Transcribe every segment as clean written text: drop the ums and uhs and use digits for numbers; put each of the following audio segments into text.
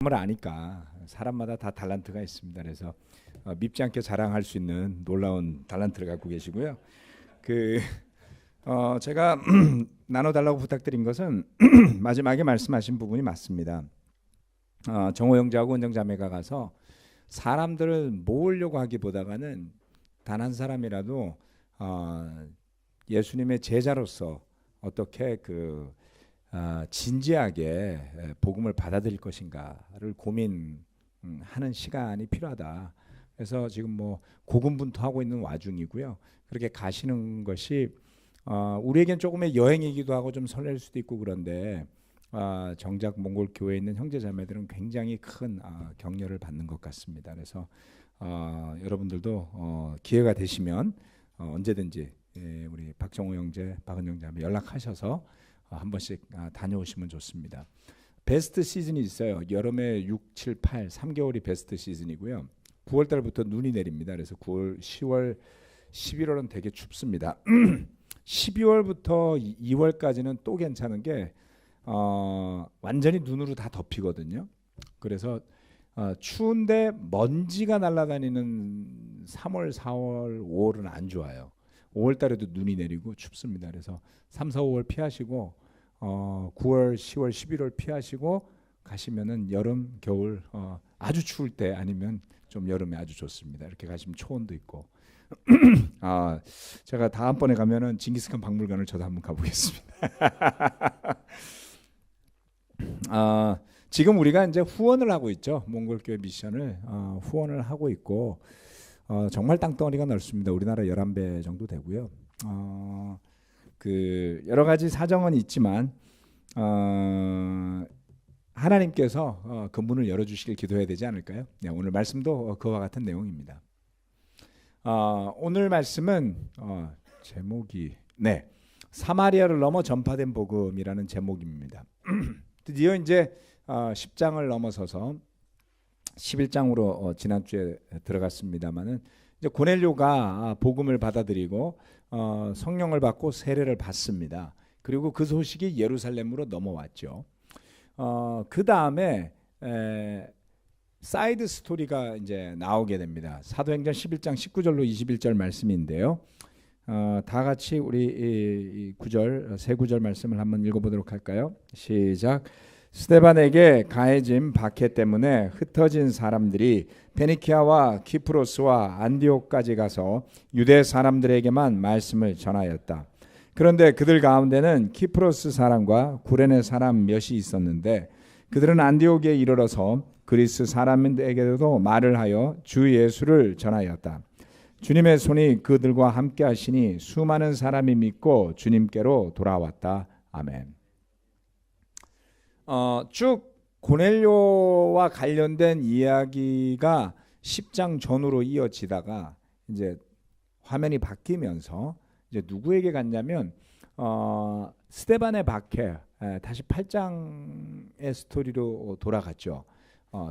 을 아니까 사람마다 다 달란트가 있습니다. 그래서 밉지 않게 자랑할 수 있는 놀라운 달란트를 갖고 계시고요. 그 제가 나눠달라고 부탁드린 것은 마지막에 말씀하신 부분이 맞습니다. 정호 형제하고 은정 자매가 가서 사람들을 모으려고 하기보다는 단 한 사람이라도 예수님의 제자로서 어떻게 진지하게 복음을 받아들일 것인가를 고민하는 시간이 필요하다. 그래서 지금 뭐 고군분투하고 있는 와중이고요. 그렇게 가시는 것이 우리에겐 조금의 여행이기도 하고 좀 설렐 수도 있고 그런데 정작 몽골 교회에 있는 형제자매들은 굉장히 큰 격려를 받는 것 같습니다. 그래서 여러분들도 기회가 되시면 언제든지 우리 박정호 형제, 박은영 자매 연락하셔서 한 번씩 다녀오시면 좋습니다. 베스트 시즌이 있어요. 여름에 6, 7, 8, 3개월이 베스트 시즌이고요. 9월 달부터 눈이 내립니다. 그래서 9월, 10월, 11월은 되게 춥습니다. 12월부터 2월까지는 또 괜찮은 게 완전히 눈으로 다 덮이거든요. 그래서 추운데 먼지가 날아다니는 3월, 4월, 5월은 안 좋아요. 5월 달에도 눈이 내리고 춥습니다. 그래서 3, 4, 5월 피하시고 9월, 10월, 11월 피하시고 가시면은 여름, 겨울 아주 추울 때 아니면 좀 여름에 아주 좋습니다. 이렇게 가시면 초원도 있고 제가 다음번에 가면은 징기스칸 박물관을 저도 한번 가보겠습니다. 지금 우리가 이제 후원을 하고 있죠. 몽골교회 미션을 후원을 하고 있고 정말 땅덩어리가 넓습니다. 우리나라 11배 정도 되고요. 여러 가지 사정은 있지만 하나님께서 그 문을 열어주시길 기도해야 되지 않을까요? 네, 오늘 말씀도 그와 같은 내용입니다. 오늘 말씀은 제목이 사마리아를 넘어 전파된 복음이라는 제목입니다. 드디어 이제 10장을 넘어서서 11장으로 지난주에 들어갔습니다만은 이제 고넬료가 복음을 받아들이고 성령을 받고 세례를 받습니다. 그리고 그 소식이 예루살렘으로 넘어왔죠. 그 다음에 사이드 스토리가 이제 나오게 됩니다. 사도행전 11장 19절로 21절 말씀인데요. 다 같이 우리 이 구절, 세 구절 말씀을 한번 읽어보도록 할까요? 시작. 스데반에게 가해진 박해 때문에 흩어진 사람들이 페니키아와 키프로스와 안디옥까지 가서 유대 사람들에게만 말씀을 전하였다. 그런데 그들 가운데는 키프로스 사람과 구레네 사람 몇이 있었는데 그들은 안디옥에 이르러서 그리스 사람들에게도 말을 하여 주 예수를 전하였다. 주님의 손이 그들과 함께 하시니 수많은 사람이 믿고 주님께로 돌아왔다. 아멘. 쭉 고넬료와 관련된 이야기가 10장 전후로 이어지다가 이제 화면이 바뀌면서 이제 누구에게 갔냐면 스데반의 박해, 다시 8장의 스토리로 돌아갔죠.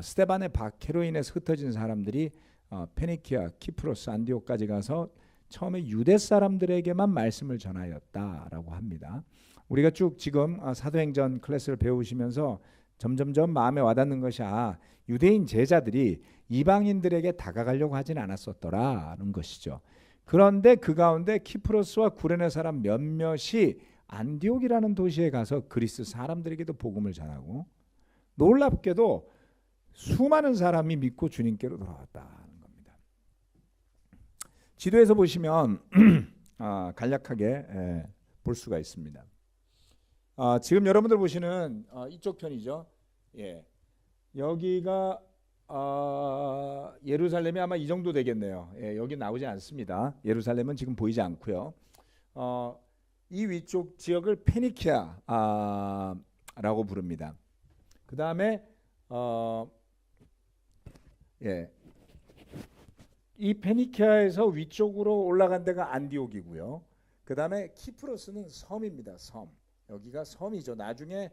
스데반의 박해로 인해서 흩어진 사람들이 페니키아, 키프로스, 안디옥까지 가서 처음에 유대 사람들에게만 말씀을 전하였다라고 합니다. 우리가 쭉 지금 사도행전 클래스를 배우시면서 점점점 마음에 와닿는 것이 유대인 제자들이 이방인들에게 다가가려고 하진 않았었더라는 것이죠. 그런데 그 가운데 키프로스와 구레네 사람 몇몇이 안디옥이라는 도시에 가서 그리스 사람들에게도 복음을 전하고 놀랍게도 수많은 사람이 믿고 주님께로 돌아왔다는 겁니다. 지도에서 보시면 간략하게 볼 수가 있습니다. 지금 여러분들 보시는 이쪽 편이죠. 여기가 예루살렘이 아마 이 정도 되겠네요. 여기 나오지 않습니다. 예루살렘은 지금 보이지 않고요. 이 위쪽 지역을 페니키아라고 부릅니다. 그 다음에 이 페니키아에서 위쪽으로 올라간 데가 안디옥이고요. 그 다음에 키프로스는 섬입니다. 섬. 여기가 섬이죠. 나중에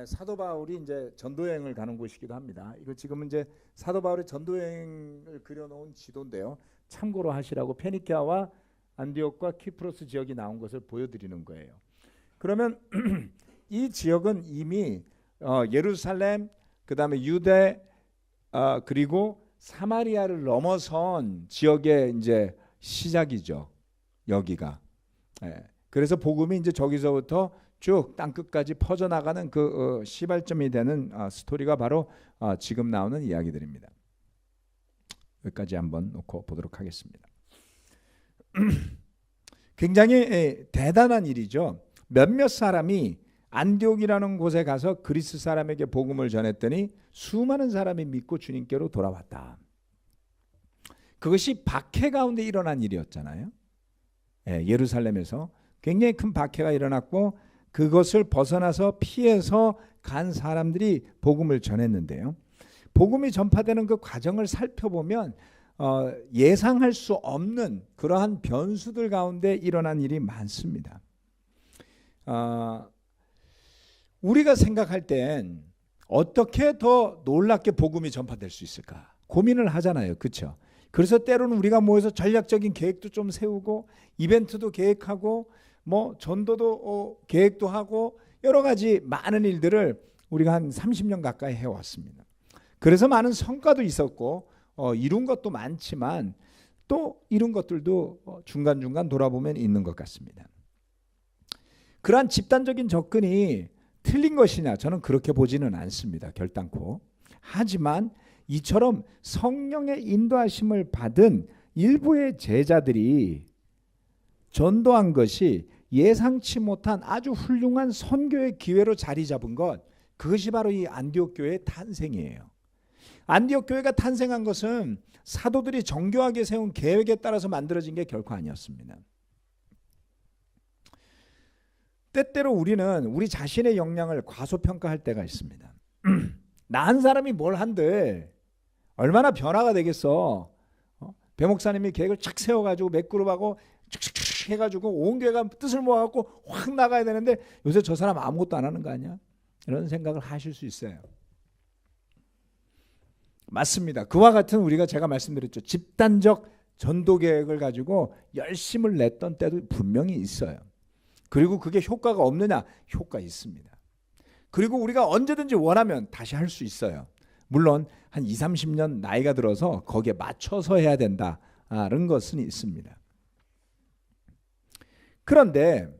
사도 바울이 이제 전도여행을 가는 곳이기도 합니다. 이거 지금은 이제 사도 바울의 전도여행을 그려놓은 지도인데요. 참고로 하시라고 페니키아와 안디옥과 키프로스 지역이 나온 것을 보여드리는 거예요. 그러면 이 지역은 이미 예루살렘, 그 다음에 유대 그리고 사마리아를 넘어선 지역의 이제 시작이죠. 여기가. 예. 그래서 복음이 이제 저기서부터 쭉 땅끝까지 퍼져나가는 그 시발점이 되는 스토리가 바로 지금 나오는 이야기들입니다. 여기까지 한번 놓고 보도록 하겠습니다. 굉장히 대단한 일이죠. 몇몇 사람이 안디옥이라는 곳에 가서 그리스 사람에게 복음을 전했더니 수많은 사람이 믿고 주님께로 돌아왔다. 그것이 박해 가운데 일어난 일이었잖아요. 예루살렘에서 굉장히 큰 박해가 일어났고 그것을 벗어나서 피해서 간 사람들이 복음을 전했는데요. 복음이 전파되는 그 과정을 살펴보면 예상할 수 없는 그러한 변수들 가운데 일어난 일이 많습니다. 우리가 생각할 땐 어떻게 더 놀랍게 복음이 전파될 수 있을까 고민을 하잖아요. 그렇죠? 그래서 때로는 우리가 모여서 전략적인 계획도 좀 세우고 이벤트도 계획하고 뭐 전도도 계획도 하고 여러 가지 많은 일들을 우리가 한 30년 가까이 해왔습니다. 그래서 많은 성과도 있었고 이룬 것도 많지만 또 이룬 것들도 중간중간 돌아보면 있는 것 같습니다. 그러한 집단적인 접근이 틀린 것이냐 저는 그렇게 보지는 않습니다. 결단코. 하지만 이처럼 성령의 인도하심을 받은 일부의 제자들이 전도한 것이 예상치 못한 아주 훌륭한 선교의 기회로 자리 잡은 것, 그것이 바로 이 안디옥 교회의 탄생이에요. 안디옥 교회가 탄생한 것은 사도들이 정교하게 세운 계획에 따라서 만들어진 게 결코 아니었습니다. 때때로 우리는 우리 자신의 역량을 과소평가할 때가 있습니다. 나 한 사람이 뭘 한들 얼마나 변화가 되겠어. 배 목사님이 계획을 착 세워가지고 몇 그룹하고 축축축 해가지고 온 교회가 뜻을 모아갖고 확 나가야 되는데 요새 저 사람 아무것도 안 하는 거 아니야? 이런 생각을 하실 수 있어요. 맞습니다. 그와 같은 우리가 제가 말씀드렸죠. 집단적 전도 계획을 가지고 열심을 냈던 때도 분명히 있어요. 그리고 그게 효과가 없느냐? 효과 있습니다. 그리고 우리가 언제든지 원하면 다시 할 수 있어요. 물론 한 20, 30년 나이가 들어서 거기에 맞춰서 해야 된다는 것은 있습니다. 그런데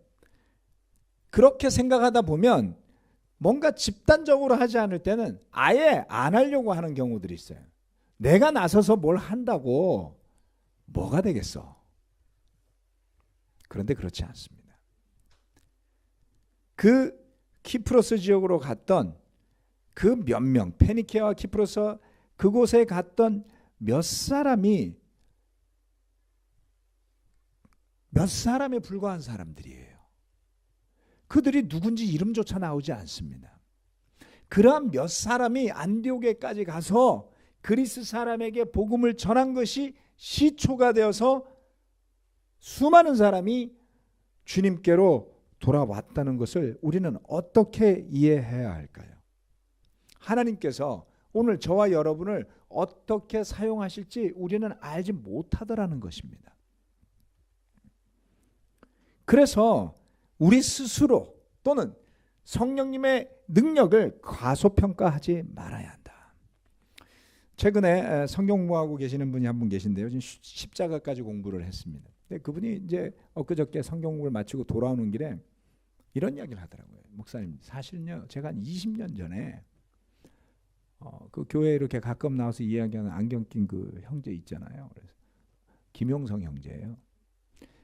그렇게 생각하다 보면 뭔가 집단적으로 하지 않을 때는 아예 안 하려고 하는 경우들이 있어요. 내가 나서서 뭘 한다고 뭐가 되겠어? 그런데 그렇지 않습니다. 그 키프로스 지역으로 갔던 그 몇 명, 페니케아와 키프로스 그곳에 갔던 몇 사람에 불과한 사람들이에요. 그들이 누군지 이름조차 나오지 않습니다. 그러한 몇 사람이 안디옥에까지 가서 그리스 사람에게 복음을 전한 것이 시초가 되어서 수많은 사람이 주님께로 돌아왔다는 것을 우리는 어떻게 이해해야 할까요? 하나님께서 오늘 저와 여러분을 어떻게 사용하실지 우리는 알지 못하더라는 것입니다. 그래서 우리 스스로 또는 성령님의 능력을 과소평가하지 말아야 한다. 최근에 성경 공부하고 계시는 분이 한 분 계신데요. 지금 십자가까지 공부를 했습니다. 근데 그분이 이제 엊그저께 성경 공부를 마치고 돌아오는 길에 이런 이야기를 하더라고요. 목사님, 사실은요, 제가 한 20년 전에 그 교회에 이렇게 가끔 나와서 이야기하는 안경 낀 그 형제 있잖아요. 그래서 김용성 형제예요.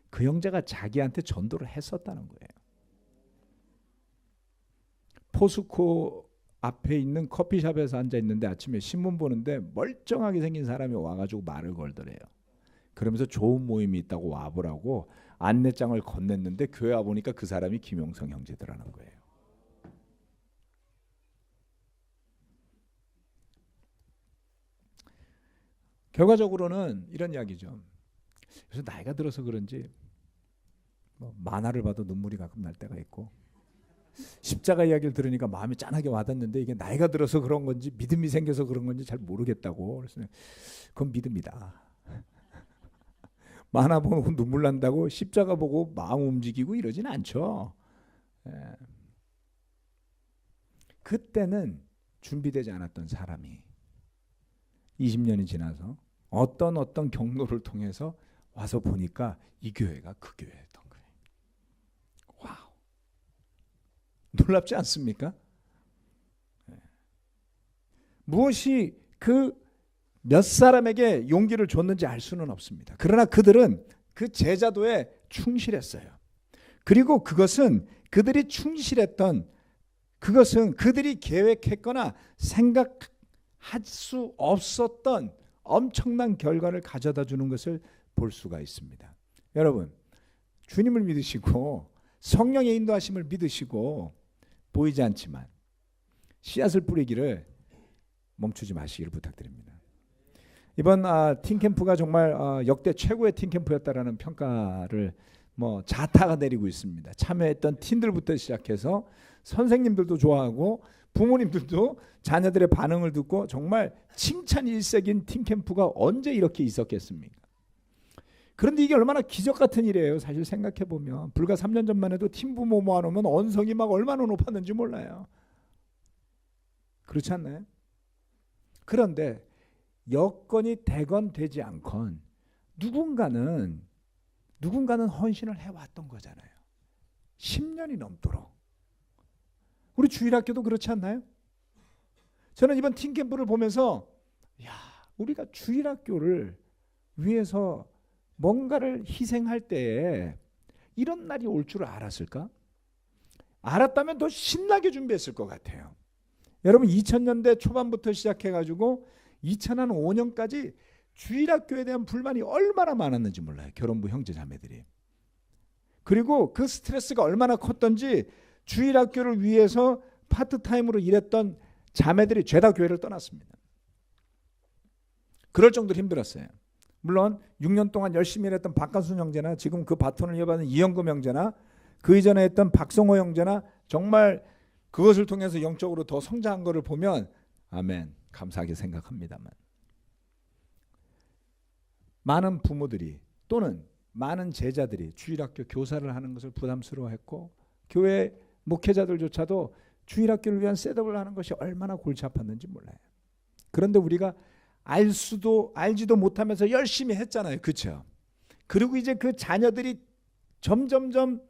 그 형제가 자기한테 전도를 했었다는 거예요. 포스코 앞에 있는 커피숍에서 앉아 있는데 아침에 신문 보는데 멀쩡하게 생긴 사람이 와가지고 말을 걸더래요. 그러면서 좋은 모임이 있다고 와보라고 안내장을 건넸는데 교회 와보니까 그 사람이 김용성 형제더라는 거예요. 결과적으로는 이런 이야기죠. 그래서 나이가 들어서 그런지 만화를 봐도 눈물이 가끔 날 때가 있고 십자가 이야기를 들으니까 마음이 짠하게 와닿는데 이게 나이가 들어서 그런 건지 믿음이 생겨서 그런 건지 잘 모르겠다고. 그래서 그건 믿음이다. 만화 보고 눈물 난다고 십자가 보고 마음 움직이고 이러진 않죠. 그때는 준비되지 않았던 사람이 20년이 지나서 어떤 경로를 통해서 와서 보니까 이 교회가 그 교회였던 거예요. 와우. 놀랍지 않습니까? 무엇이 그 몇 사람에게 용기를 줬는지 알 수는 없습니다. 그러나 그들은 그 제자도에 충실했어요. 그리고 그것은 그들이 충실했던 그것은 그들이 계획했거나 생각할 수 없었던 엄청난 결과를 가져다 주는 것을 볼 수가 있습니다. 여러분, 주님을 믿으시고 성령의 인도하심을 믿으시고 보이지 않지만 씨앗을 뿌리기를 멈추지 마시기를 부탁드립니다. 이번 팀캠프가 정말 역대 최고의 팀캠프였다라는 평가를 자타가 내리고 있습니다. 참여했던 팀들부터 시작해서 선생님들도 좋아하고 부모님들도 자녀들의 반응을 듣고 정말 칭찬 일색인 팀캠프가 언제 이렇게 있었겠습니까? 그런데 이게 얼마나 기적 같은 일이에요. 사실 생각해보면 불과 3년 전만 해도 팀 부모 모아놓으면 언성이 막 얼마나 높았는지 몰라요. 그렇지 않나요? 그런데 여건이 되건 되지 않건 누군가는 헌신을 해왔던 거잖아요. 10년이 넘도록. 우리 주일학교도 그렇지 않나요? 저는 이번 팀캠프를 보면서 우리가 주일학교를 위해서 뭔가를 희생할 때에 이런 날이 올 줄 알았을까? 알았다면 더 신나게 준비했을 것 같아요. 여러분 2000년대 초반부터 시작해가지고 2005년까지 주일학교에 대한 불만이 얼마나 많았는지 몰라요. 결혼부 형제자매들이. 그리고 그 스트레스가 얼마나 컸던지 주일학교를 위해서 파트타임으로 일했던 자매들이 죄다 교회를 떠났습니다. 그럴 정도로 힘들었어요. 물론 6년 동안 열심히 일했던 박관순 형제나 지금 그 바톤을 이어받은 이영금 형제나 그 이전에 했던 박성호 형제나 정말 그것을 통해서 영적으로 더 성장한 것을 보면 아멘 감사하게 생각합니다만 많은 부모들이 또는 많은 제자들이 주일학교 교사를 하는 것을 부담스러워했고 교회 목회자들조차도 주일학교를 위한 셋업을 하는 것이 얼마나 골치 아팠는지 몰라요. 그런데 우리가 알지도 못하면서 열심히 했잖아요. 그렇죠? 그리고 이제 그 자녀들이 점점점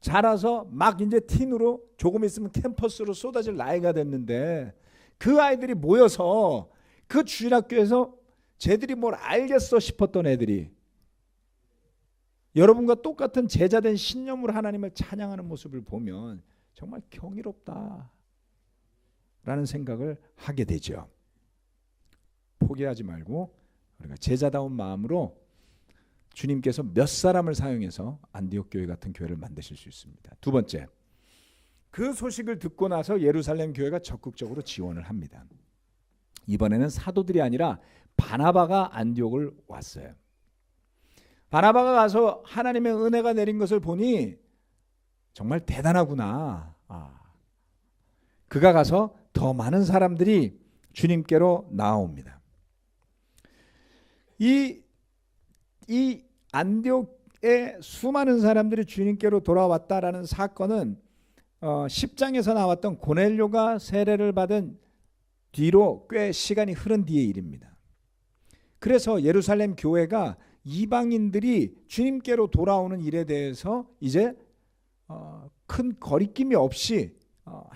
자라서 막 이제 틴으로 조금 있으면 캠퍼스로 쏟아질 나이가 됐는데 그 아이들이 모여서 그 주일학교에서 쟤들이 뭘 알겠어 싶었던 애들이 여러분과 똑같은 제자된 신념으로 하나님을 찬양하는 모습을 보면 정말 경이롭다라는 생각을 하게 되죠. 포기하지 말고 우리가 제자다운 마음으로 주님께서 몇 사람을 사용해서 안디옥 교회 같은 교회를 만드실 수 있습니다. 두 번째, 그 소식을 듣고 나서 예루살렘 교회가 적극적으로 지원을 합니다. 이번에는 사도들이 아니라 바나바가 안디옥을 왔어요. 바나바가 가서 하나님의 은혜가 내린 것을 보니 정말 대단하구나. 그가 가서 더 많은 사람들이 주님께로 나옵니다. 이 안디옥의 수많은 사람들이 주님께로 돌아왔다라는 사건은 10장에서 나왔던 고넬료가 세례를 받은 뒤로 꽤 시간이 흐른 뒤의 일입니다. 그래서 예루살렘 교회가 이방인들이 주님께로 돌아오는 일에 대해서 이제 큰 거리낌이 없이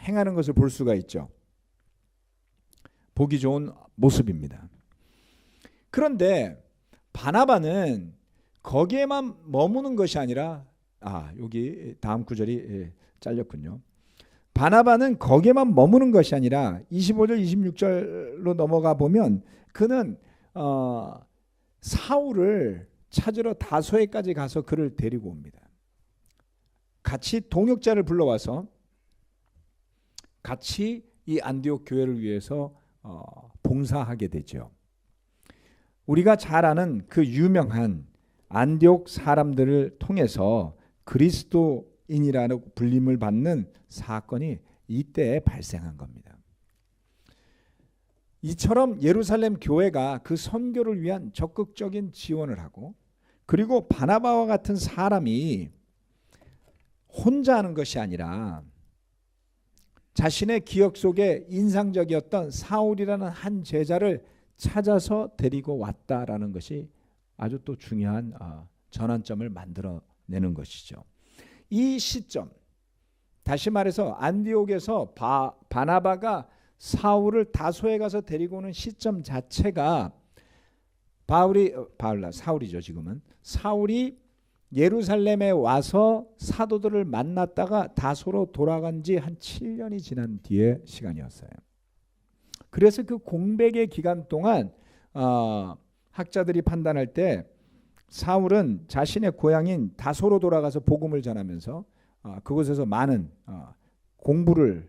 행하는 것을 볼 수가 있죠. 보기 좋은 모습입니다. 그런데 바나바는 거기에만 머무는 것이 아니라 여기 다음 구절이 잘렸군요. 바나바는 거기에만 머무는 것이 아니라 25절 26절로 넘어가 보면 그는 사울을 찾으러 다소에까지 가서 그를 데리고 옵니다. 같이 동역자를 불러와서 같이 이 안디옥 교회를 위해서 봉사하게 되죠. 우리가 잘 아는 그 유명한 안디옥 사람들을 통해서 그리스도인이라는 불림을 받는 사건이 이때에 발생한 겁니다. 이처럼 예루살렘 교회가 그 선교를 위한 적극적인 지원을 하고 그리고 바나바와 같은 사람이 혼자 하는 것이 아니라 자신의 기억 속에 인상적이었던 사울이라는 한 제자를 찾아서 데리고 왔다라는 것이 아주 또 중요한 전환점을 만들어내는 것이죠. 이 시점, 다시 말해서 안디옥에서 바나바가 사울을 다소에 가서 데리고 오는 시점 자체가 사울이죠. 지금은 사울이 예루살렘에 와서 사도들을 만났다가 다소로 돌아간 지 한 7년이 지난 뒤의 시간이었어요. 그래서 그 공백의 기간 동안 학자들이 판단할 때 사울은 자신의 고향인 다소로 돌아가서 복음을 전하면서 그곳에서 많은 공부를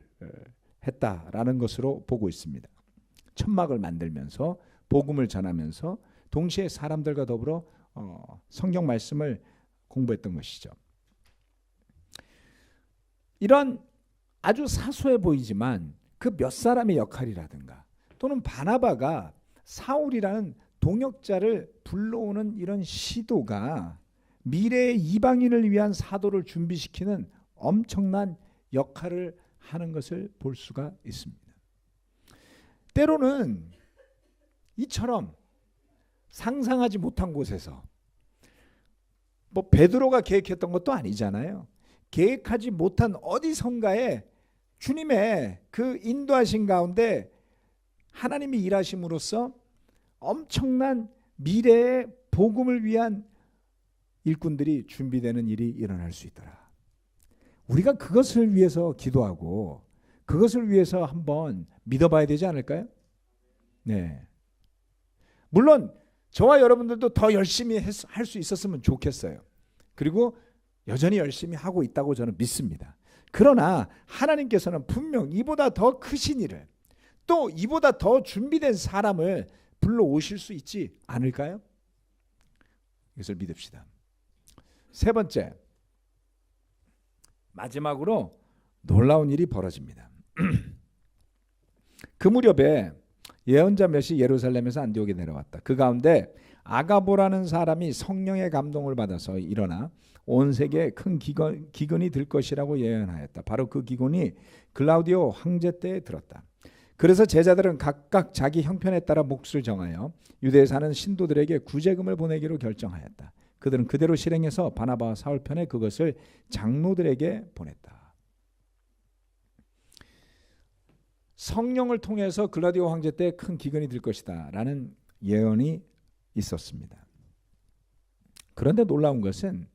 했다라는 것으로 보고 있습니다. 천막을 만들면서 복음을 전하면서 동시에 사람들과 더불어 성경 말씀을 공부했던 것이죠. 이런 아주 사소해 보이지만 그 몇 사람의 역할이라든가 또는 바나바가 사울이라는 동역자를 불러오는 이런 시도가 미래의 이방인을 위한 사도를 준비시키는 엄청난 역할을 하는 것을 볼 수가 있습니다. 때로는 이처럼 상상하지 못한 곳에서 뭐 베드로가 계획했던 것도 아니잖아요. 계획하지 못한 어디선가에 주님의 그 인도하신 가운데 하나님이 일하심으로써 엄청난 미래의 복음을 위한 일꾼들이 준비되는 일이 일어날 수 있더라. 우리가 그것을 위해서 기도하고 그것을 위해서 한번 믿어봐야 되지 않을까요? 네. 물론 저와 여러분들도 더 열심히 할 수 있었으면 좋겠어요. 그리고 여전히 열심히 하고 있다고 저는 믿습니다. 그러나 하나님께서는 분명 이보다 더 크신 일을 또 이보다 더 준비된 사람을 불러오실 수 있지 않을까요? 이것을 믿읍시다. 세 번째, 마지막으로 놀라운 일이 벌어집니다. 그 무렵에 예언자 몇이 예루살렘에서 안디옥에 내려왔다. 그 가운데 아가보라는 사람이 성령의 감동을 받아서 일어나 온 세계에 큰 기근이 들 것이라고 예언하였다. 바로 그 기근이 글라우디오 황제 때에 들었다. 그래서 제자들은 각각 자기 형편에 따라 몫을 정하여 유대에 사는 신도들에게 구제금을 보내기로 결정하였다. 그들은 그대로 실행해서 바나바와 사울 편에 그것을 장로들에게 보냈다. 성령을 통해서 글라우디오 황제 때 큰 기근이 들 것이다 라는 예언이 있었습니다. 그런데 놀라운 것은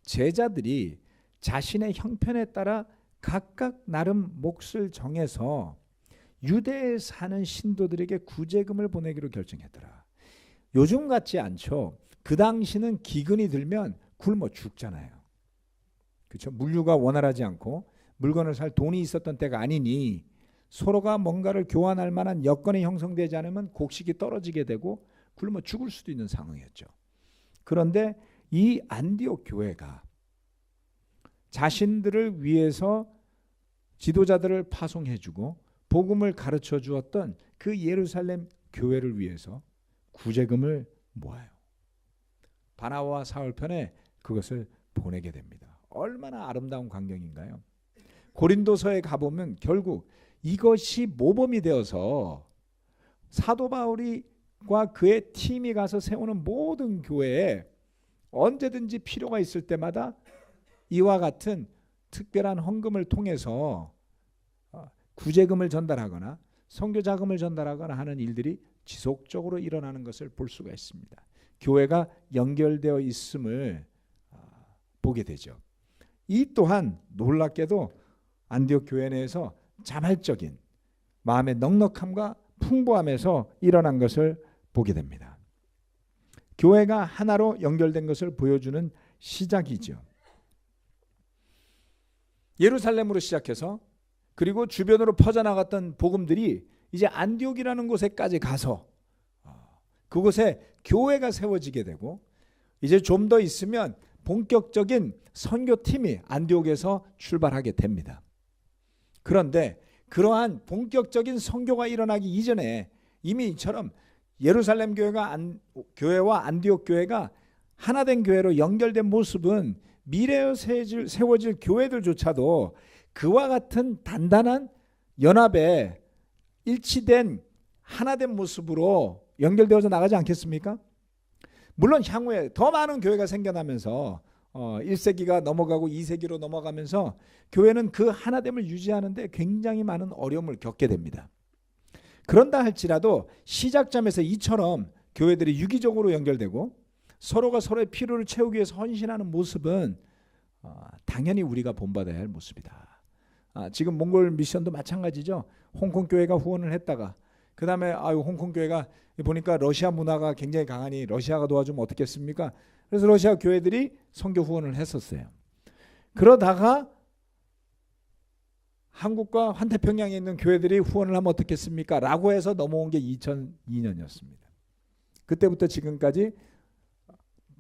제자들이 자신의 형편에 따라 각각 나름 몫을 정해서 유대에 사는 신도들에게 구제금을 보내기로 결정했더라. 요즘 같지 않죠. 그 당시는 기근이 들면 굶어 죽잖아요. 그렇죠? 물류가 원활하지 않고 물건을 살 돈이 있었던 때가 아니니 서로가 뭔가를 교환할 만한 여건이 형성되지 않으면 곡식이 떨어지게 되고 굶어 죽을 수도 있는 상황이었죠. 그런데 이 안디옥 교회가 자신들을 위해서 지도자들을 파송해주고 복음을 가르쳐 주었던 그 예루살렘 교회를 위해서 구제금을 모아요. 바나바와 사울 편에 그것을 보내게 됩니다. 얼마나 아름다운 광경인가요? 고린도서에 가보면 결국 이것이 모범이 되어서 사도 바울과 그의 팀이 가서 세우는 모든 교회에 언제든지 필요가 있을 때마다 이와 같은 특별한 헌금을 통해서 구제금을 전달하거나 선교 자금을 전달하거나 하는 일들이 지속적으로 일어나는 것을 볼 수가 있습니다. 교회가 연결되어 있음을 보게 되죠. 이 또한 놀랍게도 안디옥 교회 내에서 자발적인 마음의 넉넉함과 풍부함에서 일어난 것을 보게 됩니다. 교회가 하나로 연결된 것을 보여주는 시작이죠. 예루살렘으로 시작해서 그리고 주변으로 퍼져나갔던 복음들이 이제 안디옥이라는 곳에까지 가서 그곳에 교회가 세워지게 되고 이제 좀 더 있으면 본격적인 선교팀이 안디옥에서 출발하게 됩니다. 그런데 그러한 본격적인 선교가 일어나기 이전에 이미 이처럼 예루살렘 교회와 안디옥 교회가 하나된 교회로 연결된 모습은 미래에 세워질 교회들조차도 그와 같은 단단한 연합에 일치된 하나된 모습으로 연결되어서 나가지 않겠습니까? 물론 향후에 더 많은 교회가 생겨나면서 1세기가 넘어가고 2세기로 넘어가면서 교회는 그 하나됨을 유지하는데 굉장히 많은 어려움을 겪게 됩니다. 그런다 할지라도 시작점에서 이처럼 교회들이 유기적으로 연결되고 서로가 서로의 필요를 채우기 위해서 헌신하는 모습은 당연히 우리가 본받아야 할 모습이다. 지금 몽골 미션도 마찬가지죠. 홍콩 교회가 후원을 했다가 그 다음에 홍콩 교회가 보니까 러시아 문화가 굉장히 강하니 러시아가 도와주면 어떻겠습니까? 그래서 러시아 교회들이 선교 후원을 했었어요. 그러다가 한국과 환태평양에 있는 교회들이 후원을 하면 어떻겠습니까? 라고 해서 넘어온 게 2002년이었습니다. 그때부터 지금까지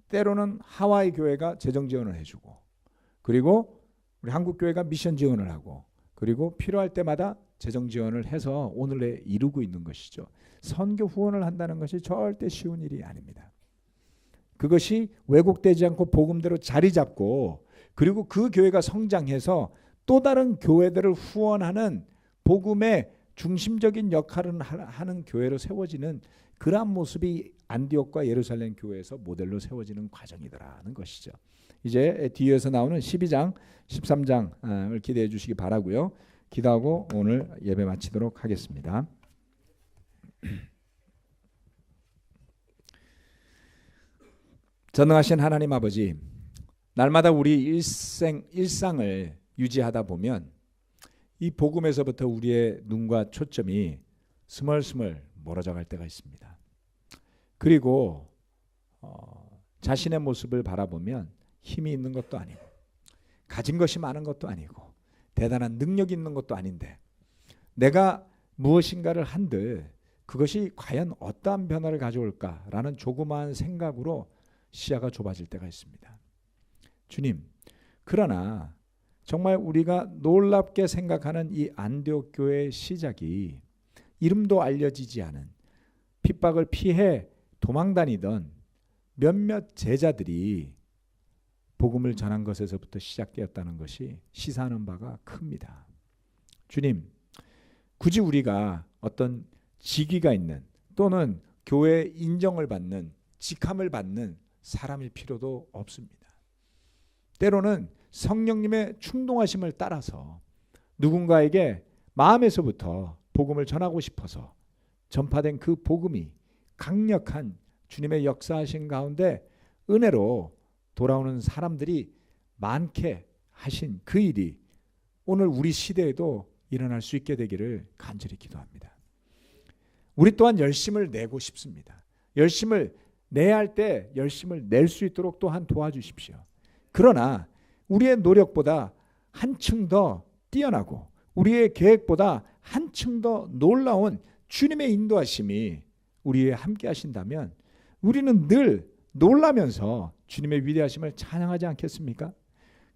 때로는 하와이 교회가 재정 지원을 해주고 그리고 우리 한국 교회가 미션 지원을 하고 그리고 필요할 때마다 재정 지원을 해서 오늘에 이루고 있는 것이죠. 선교 후원을 한다는 것이 절대 쉬운 일이 아닙니다. 그것이 왜곡되지 않고 복음대로 자리 잡고 그리고 그 교회가 성장해서 또 다른 교회들을 후원하는 복음의 중심적인 역할을 하는 교회로 세워지는 그러한 모습이 안디옥과 예루살렘 교회에서 모델로 세워지는 과정이더라는 것이죠. 이제 뒤에서 나오는 12장, 13장을 기대해 주시기 바라고요. 기도하고 오늘 예배 마치도록 하겠습니다. 전능하신 하나님 아버지, 날마다 우리 일상을 유지하다 보면 이 복음에서부터 우리의 눈과 초점이 스멀스멀 멀어져 갈 때가 있습니다. 그리고 자신의 모습을 바라보면 힘이 있는 것도 아니고 가진 것이 많은 것도 아니고 대단한 능력이 있는 것도 아닌데 내가 무엇인가를 한들 그것이 과연 어떠한 변화를 가져올까라는 조그마한 생각으로 시야가 좁아질 때가 있습니다. 주님, 그러나 정말 우리가 놀랍게 생각하는 이 안디옥 교회의 시작이 이름도 알려지지 않은 핍박을 피해 도망다니던 몇몇 제자들이 복음을 전한 것에서부터 시작되었다는 것이 시사하는 바가 큽니다. 주님, 굳이 우리가 어떤 직위가 있는 또는 교회의 인정을 받는 직함을 받는 사람일 필요도 없습니다. 때로는 성령님의 충동하심을 따라서 누군가에게 마음에서부터 복음을 전하고 싶어서 전파된 그 복음이 강력한 주님의 역사하신 가운데 은혜로 돌아오는 사람들이 많게 하신 그 일이 오늘 우리 시대에도 일어날 수 있게 되기를 간절히 기도합니다. 우리 또한 열심을 내고 싶습니다. 열심을 내야 할 때 열심을 낼 수 있도록 또한 도와주십시오. 그러나 우리의 노력보다 한층 더 뛰어나고 우리의 계획보다 한층 더 놀라운 주님의 인도하심이 우리에 함께 하신다면 우리는 늘 놀라면서 주님의 위대하심을 찬양하지 않겠습니까?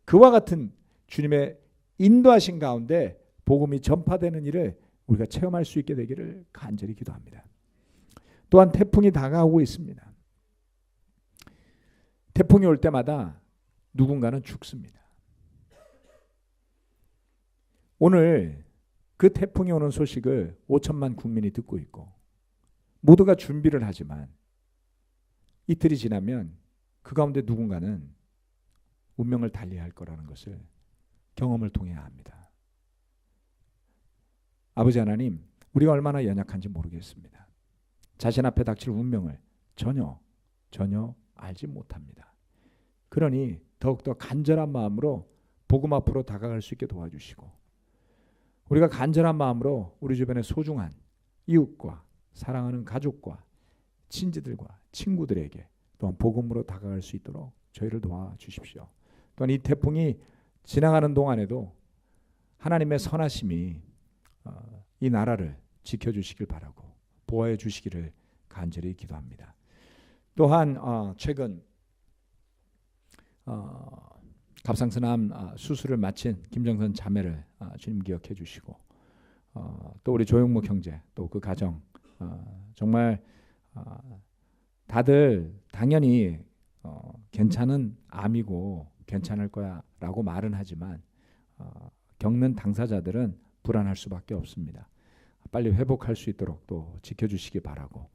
그와 같은 주님의 인도하신 가운데 복음이 전파되는 일을 우리가 체험할 수 있게 되기를 간절히 기도합니다. 또한 태풍이 다가오고 있습니다. 태풍이 올 때마다 누군가는 죽습니다. 오늘 그 태풍이 오는 소식을 5천만 국민이 듣고 있고 모두가 준비를 하지만 이틀이 지나면 그 가운데 누군가는 운명을 달리할 거라는 것을 경험을 통해야 합니다. 아버지 하나님, 우리가 얼마나 연약한지 모르겠습니다. 자신 앞에 닥칠 운명을 전혀 알지 못합니다. 그러니 더욱더 간절한 마음으로 복음 앞으로 다가갈 수 있게 도와주시고 우리가 간절한 마음으로 우리 주변의 소중한 이웃과 사랑하는 가족과 친지들과 친구들에게 또한 복음으로 다가갈 수 있도록 저희를 도와주십시오. 또한 이 태풍이 지나가는 동안에도 하나님의 선하심이 이 나라를 지켜주시길 바라고 보호해 주시기를 간절히 기도합니다. 또한 최근 갑상선암 수술을 마친 김정선 자매를 주님 기억해 주시고 또 우리 조용목 형제 또 그 가정 정말 다들 당연히 괜찮은 암이고 괜찮을 거야 라고 말은 하지만 겪는 당사자들은 불안할 수밖에 없습니다. 빨리 회복할 수 있도록 또 지켜주시기 바라고,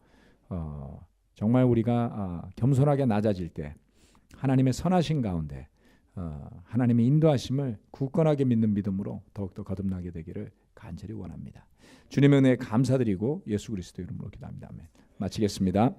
정말 우리가 겸손하게 낮아질 때 하나님의 선하신 가운데 하나님의 인도하심을 굳건하게 믿는 믿음으로 더욱더 거듭나게 되기를 간절히 원합니다. 주님의 은혜에 감사드리고 예수 그리스도 이름으로 기도합니다. 아멘. 마치겠습니다.